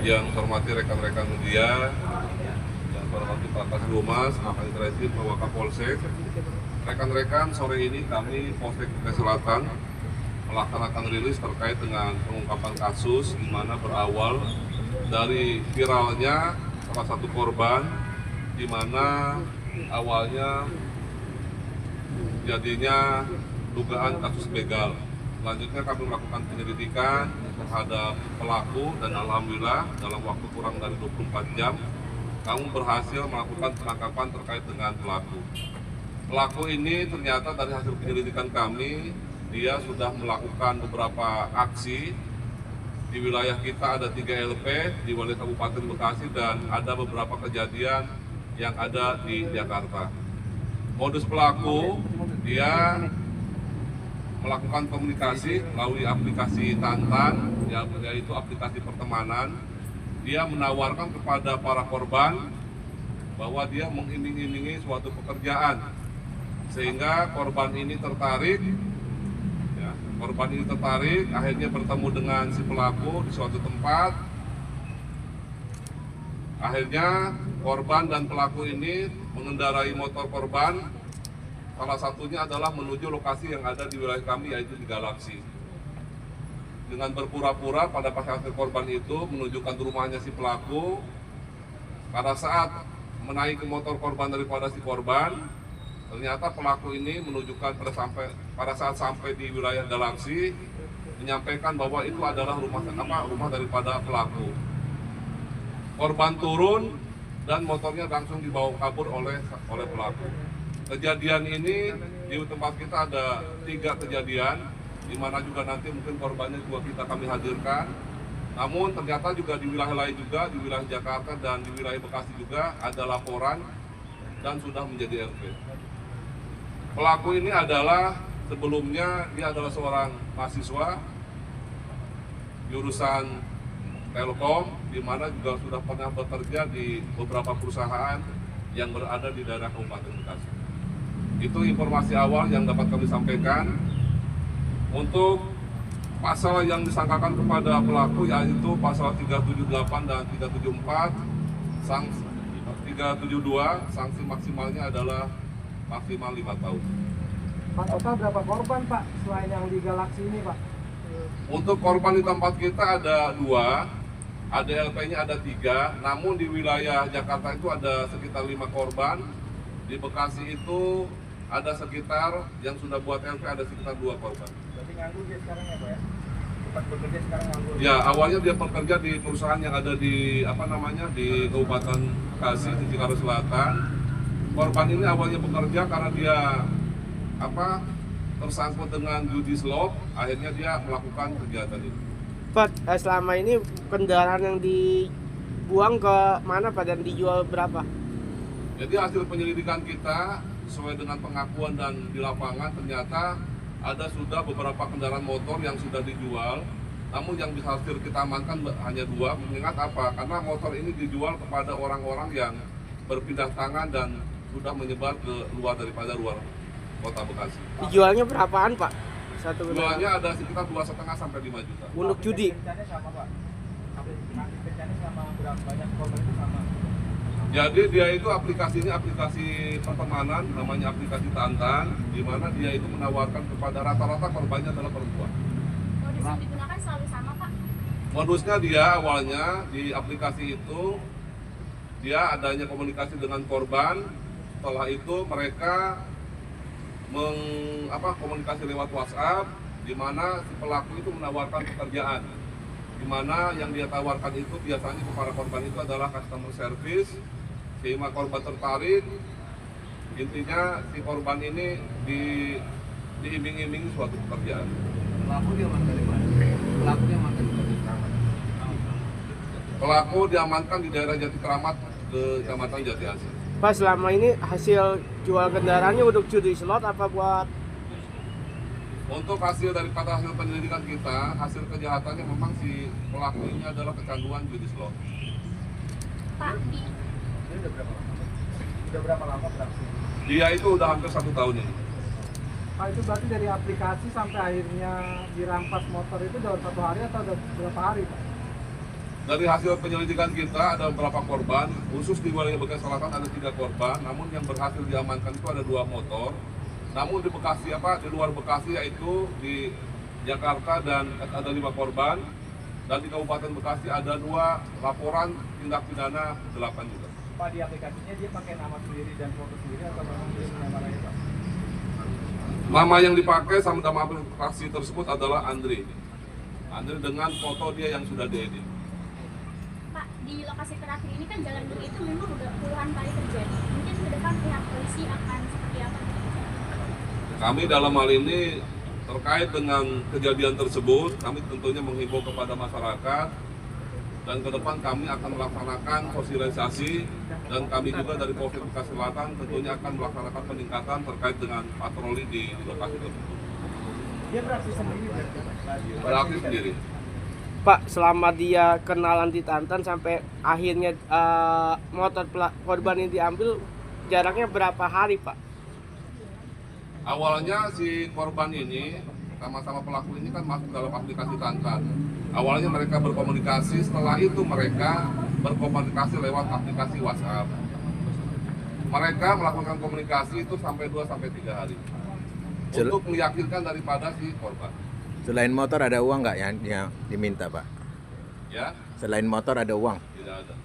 Yang hormati rekan-rekan media, yang hormati Pak Kasih Akan Tresi, Pak Wakapolsek, rekan-rekan, sore ini kami Polsek Bekasi Selatan melaksanakan rilis terkait dengan pengungkapan kasus di mana berawal dari viralnya salah satu korban di mana awalnya jadinya dugaan kasus begal. Selanjutnya kami melakukan penyelidikan terhadap pelaku dan alhamdulillah dalam waktu kurang dari 24 jam kami berhasil melakukan penangkapan terkait dengan pelaku. Pelaku ini ternyata dari hasil penyelidikan kami, dia sudah melakukan beberapa aksi di wilayah kita. Ada 3 LP di wilayah Kabupaten Bekasi dan ada beberapa kejadian yang ada di Jakarta. Modus pelaku, dia melakukan komunikasi melalui aplikasi Tantan, yaitu aplikasi pertemanan. Dia menawarkan kepada para korban bahwa dia mengiming-imingi suatu pekerjaan, sehingga korban ini tertarik. Korban ini tertarik, akhirnya bertemu dengan si pelaku di suatu tempat. Akhirnya korban dan pelaku ini mengendarai motor korban. Salah satunya adalah menuju lokasi yang ada di wilayah kami, yaitu di Galaksi. Dengan berpura-pura pada pasangan korban itu menunjukkan rumahnya si pelaku. Pada saat menaiki motor korban daripada si korban, ternyata pelaku ini menunjukkan pada saat sampai di wilayah Galaksi, menyampaikan bahwa itu adalah rumah daripada pelaku. Korban turun dan motornya langsung dibawa kabur oleh pelaku. Kejadian ini di tempat kita ada 3 kejadian, di mana juga nanti mungkin korbannya juga kami hadirkan. Namun ternyata juga di wilayah lain juga, di wilayah Jakarta dan di wilayah Bekasi juga ada laporan dan sudah menjadi RP. Pelaku ini adalah sebelumnya dia adalah seorang mahasiswa jurusan Telkom, di mana juga sudah pernah bekerja di beberapa perusahaan yang berada di daerah Kabupaten Bekasi. Itu informasi awal yang dapat kami sampaikan. Untuk pasal yang disangkakan kepada pelaku yaitu pasal 378 dan 374, 372, sanksi maksimalnya adalah maksimal 5 tahun. Pak, total berapa korban Pak selain yang di Galaksi ini Pak? Untuk korban di tempat kita ada 2, ada LP-nya ada 3, namun di wilayah Jakarta itu ada sekitar 5 korban. Di Bekasi itu ada sekitar yang sudah buat LP ada sekitar 2 korban. Berarti nganggur dia sekarang ya Pak ya? Tempat bekerja sekarang nganggur? Ya, awalnya dia bekerja di perusahaan yang ada di di Kabupaten Bekasi, di Cikarang Selatan. Korban ini awalnya bekerja karena dia tersangkut dengan judi slot, akhirnya dia melakukan kegiatan ini. Pak, selama ini kendaraan yang dibuang ke mana Pak dan dijual berapa? Jadi hasil penyelidikan kita sesuai dengan pengakuan dan di lapangan ternyata ada sudah beberapa kendaraan motor yang sudah dijual. Namun yang bisa hasil kita amankan hanya 2. Mengingat apa? Karena motor ini dijual kepada orang-orang yang berpindah tangan dan sudah menyebar ke luar kota Bekasi. Dijualnya berapaan Pak? Satu kendaraan? Jualnya ada sekitar 2,5 sampai 5 juta. Untuk judi? Aplikasinya sama Pak? Aplikasinya sama berapa banyak korban itu sama? Jadi dia itu aplikasinya aplikasi pertemanan, namanya aplikasi Tantan, di mana dia itu menawarkan kepada rata-rata korbannya adalah perempuan. Modus yang digunakan selalu sama Pak? Modusnya dia awalnya di aplikasi itu dia adanya komunikasi dengan korban. Setelah itu mereka komunikasi lewat WhatsApp, di mana si pelaku itu menawarkan pekerjaan, di mana yang dia tawarkan itu biasanya kepada korban itu adalah customer service, sehingga korban tertarik. Intinya si korban ini diiming-imingi suatu pekerjaan. Pelaku diamankan dari mana? Pelaku diamankan di daerah Jati Kramat, Kecamatan Jati Asih. Pak, selama ini hasil jual kendaraannya untuk judi slot apa buat? Untuk daripada hasil penyelidikan kita, hasil kejahatannya memang si pelaku ini adalah kecanduan judi slot. Pak, Ini udah berapa lama beraksi? Dia itu udah hampir 1 tahun ini. Pak, itu berarti dari aplikasi sampai akhirnya dirampas motor itu dalam 1 hari atau udah berapa hari Pak? Dari hasil penyelidikan kita ada beberapa korban, khusus di wilayah Bekasi Selatan ada 3 korban, namun yang berhasil diamankan itu ada 2 motor. Namun di Bekasi di luar Bekasi yaitu di Jakarta dan ada 5 korban, dan di Kabupaten Bekasi ada 2 laporan tindak pidana 8 juga. Pak, di aplikasinya dia pakai nama sendiri dan foto sendiri atau memang dia nama lain, Pak? Nama yang dipakai sama nama aplikasi tersebut adalah Andri. Andri dengan foto dia yang sudah diedit. Pak, di lokasi terakhir ini kan jalan beli itu memang udah puluhan kali terjadi. Mungkin ke depan pihak polisi akan seperti apa? Kami dalam hal ini terkait dengan kejadian tersebut, kami tentunya menghimbau kepada masyarakat dan ke depan kami akan melaksanakan sosialisasi dan kami juga dari Polres Bekasi Selatan tentunya akan melaksanakan peningkatan terkait dengan patroli di lokasi tersebut. Dia beraksi sendiri berarti, Pak? Beraksi sendiri. Pak, selama dia kenalan di Tantan sampai akhirnya motor korban ini diambil, jaraknya berapa hari, Pak? Awalnya si korban ini sama-sama pelaku ini kan masuk dalam aplikasi Tantan. Awalnya mereka berkomunikasi, setelah itu mereka berkomunikasi lewat aplikasi WhatsApp. Mereka melakukan komunikasi itu sampai 2-3 hari untuk meyakinkan daripada si korban. Selain motor ada uang nggak yang diminta, Pak? Ya, Selain motor ada uang? tidak ada.